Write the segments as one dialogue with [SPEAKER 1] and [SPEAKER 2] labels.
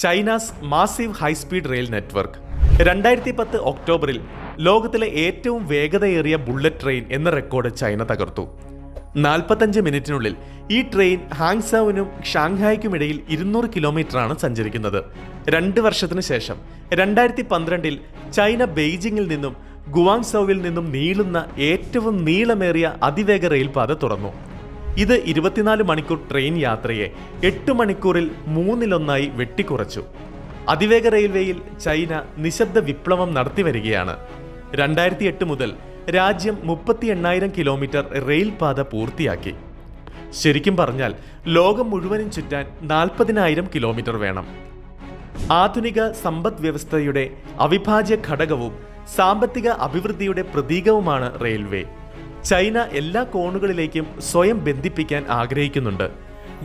[SPEAKER 1] China's massive high speed rail network 2010 ഒക്ടോബറിൽ ലോകത്തിലെ ഏറ്റവും വേഗതയേറിയ ബുള്ളറ്റ് ട്രെയിൻ എന്ന റെക്കോർഡ് ചൈന തകർത്തു. 45 മിനിറ്റിനുള്ളിൽ ഈ ട്രെയിൻ ഹാങ്സൌവിനും ഷാങ്ഹായ്ക്കുമിടയിൽ 200 കിലോമീറ്ററാണ് സഞ്ചരിക്കുന്നത്. 2 വർഷത്തിനു ശേഷം 2012 ചൈന ബെയ്ജിങ്ങിൽ നിന്നും ഗുവാങ്സൌവിൽ നിന്നും നീളുന്ന ഏറ്റവും നീളമേറിയ അതിവേഗ റെയിൽപാത തുറന്നു. ഇത് 24 മണിക്കൂർ ട്രെയിൻ യാത്രയെ 8 മണിക്കൂറിൽ 1/3 വെട്ടിക്കുറച്ചു. അതിവേഗ റെയിൽവേയിൽ ചൈന നിശബ്ദ വിപ്ലവം നടത്തിവരികയാണ്. 2008 മുതൽ രാജ്യം 38,000 കിലോമീറ്റർ റെയിൽപാത പൂർത്തിയാക്കി. ശരിക്കും പറഞ്ഞാൽ ലോകം മുഴുവനും ചുറ്റാൻ 40,000 കിലോമീറ്റർ വേണം. ആധുനിക സമ്പദ് വ്യവസ്ഥയുടെ അവിഭാജ്യ ഘടകവും സാമ്പത്തിക അഭിവൃദ്ധിയുടെ പ്രതീകവുമാണ് റെയിൽവേ. ചൈന എല്ലാ കോണുകളിലേക്കും സ്വയം ബന്ധിപ്പിക്കാൻ ആഗ്രഹിക്കുന്നുണ്ട്.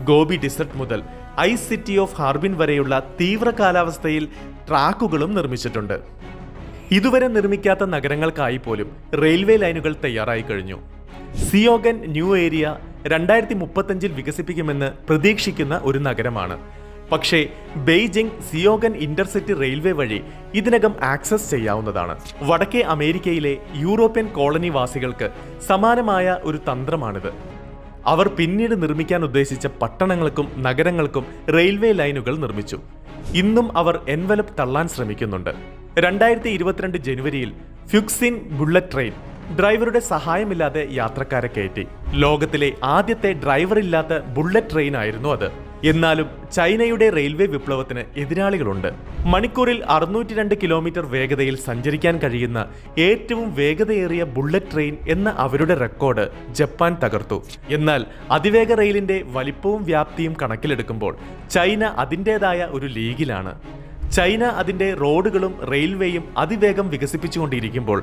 [SPEAKER 1] ഗോബി ഡിസർട്ട് മുതൽ ഐസ് സിറ്റി ഓഫ് ഹാർബിൻ വരെയുള്ള തീവ്ര കാലാവസ്ഥയിൽ ട്രാക്കുകളും നിർമ്മിച്ചിട്ടുണ്ട്. ഇതുവരെ നിർമ്മിക്കാത്ത നഗരങ്ങൾക്കായി പോലും റെയിൽവേ ലൈനുകൾ തയ്യാറായി കഴിഞ്ഞു. സിയോഗൻ ന്യൂ ഏരിയ 2035 വികസിപ്പിക്കുമെന്ന് പ്രതീക്ഷിക്കുന്ന ഒരു നഗരമാണ്. പക്ഷേ ബെയ്ജിംഗ് സിയോഗൻ ഇന്റർസിറ്റി റെയിൽവേ വഴി ഇതിനകം ആക്സസ് ചെയ്യാവുന്നതാണ്. വടക്കേ അമേരിക്കയിലെ യൂറോപ്യൻ കോളനി വാസികൾക്ക് സമാനമായ ഒരു തന്ത്രമാണിത്. അവർ പിന്നീട് നിർമ്മിക്കാൻ ഉദ്ദേശിച്ച പട്ടണങ്ങൾക്കും നഗരങ്ങൾക്കും റെയിൽവേ ലൈനുകൾ നിർമ്മിച്ചു. ഇന്നും അവർ എൻവലപ്പ് തള്ളാൻ ശ്രമിക്കുന്നുണ്ട്. 2022 ജനുവരിയിൽ ഫ്യുക്സിൻ ബുള്ളറ്റ് ട്രെയിൻ ഡ്രൈവറുടെ സഹായമില്ലാതെ യാത്രക്കാരെ കയറ്റി. ലോകത്തിലെ ആദ്യത്തെ ഡ്രൈവറില്ലാത്ത ബുള്ളറ്റ് ട്രെയിൻ ആയിരുന്നു അത്. എന്നാലും ചൈനയുടെ റെയിൽവേ വിപ്ലവത്തിന് എതിരാളികളുണ്ട്. മണിക്കൂറിൽ 602 കിലോമീറ്റർ വേഗതയിൽ സഞ്ചരിക്കാൻ കഴിയുന്ന ഏറ്റവും വേഗതയേറിയ ബുള്ളറ്റ് ട്രെയിൻ എന്ന അവരുടെ റെക്കോർഡ് ജപ്പാൻ തകർത്തു. എന്നാൽ അതിവേഗ റെയിലിന്റെ വലിപ്പവും വ്യാപ്തിയും കണക്കിലെടുക്കുമ്പോൾ ചൈന അതിൻ്റെതായ ഒരു ലീഗിലാണ്. ചൈന അതിൻ്റെ റോഡുകളും റെയിൽവേയും അതിവേഗം വികസിപ്പിച്ചുകൊണ്ടിരിക്കുമ്പോൾ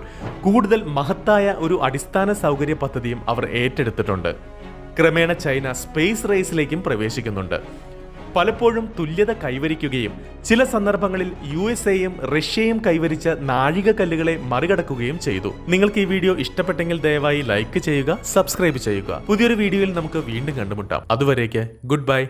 [SPEAKER 1] കൂടുതൽ മഹത്തായ ഒരു അടിസ്ഥാന സൗകര്യ പദ്ധതിയും അവർ ഏറ്റെടുത്തിട്ടുണ്ട്. ക്രമേണ ചൈന സ്പേസ് റേസിലേക്കും പ്രവേശിക്കുന്നുണ്ട്. പലപ്പോഴും തുല്യത കൈവരിക്കുകയും ചില സന്ദർഭങ്ങളിൽ USA-യും റഷ്യയും കൈവരിച്ച നാഴികക്കല്ലുകളെ മറികടക്കുകയും ചെയ്തു. നിങ്ങൾക്ക് ഈ വീഡിയോ ഇഷ്ടപ്പെട്ടെങ്കിൽ ദയവായി ലൈക്ക് ചെയ്യുക, സബ്സ്ക്രൈബ് ചെയ്യുക. പുതിയൊരു വീഡിയോയിൽ നമുക്ക് വീണ്ടും കണ്ടുമുട്ടാം. അതുവരേക്ക് ഗുഡ് ബൈ.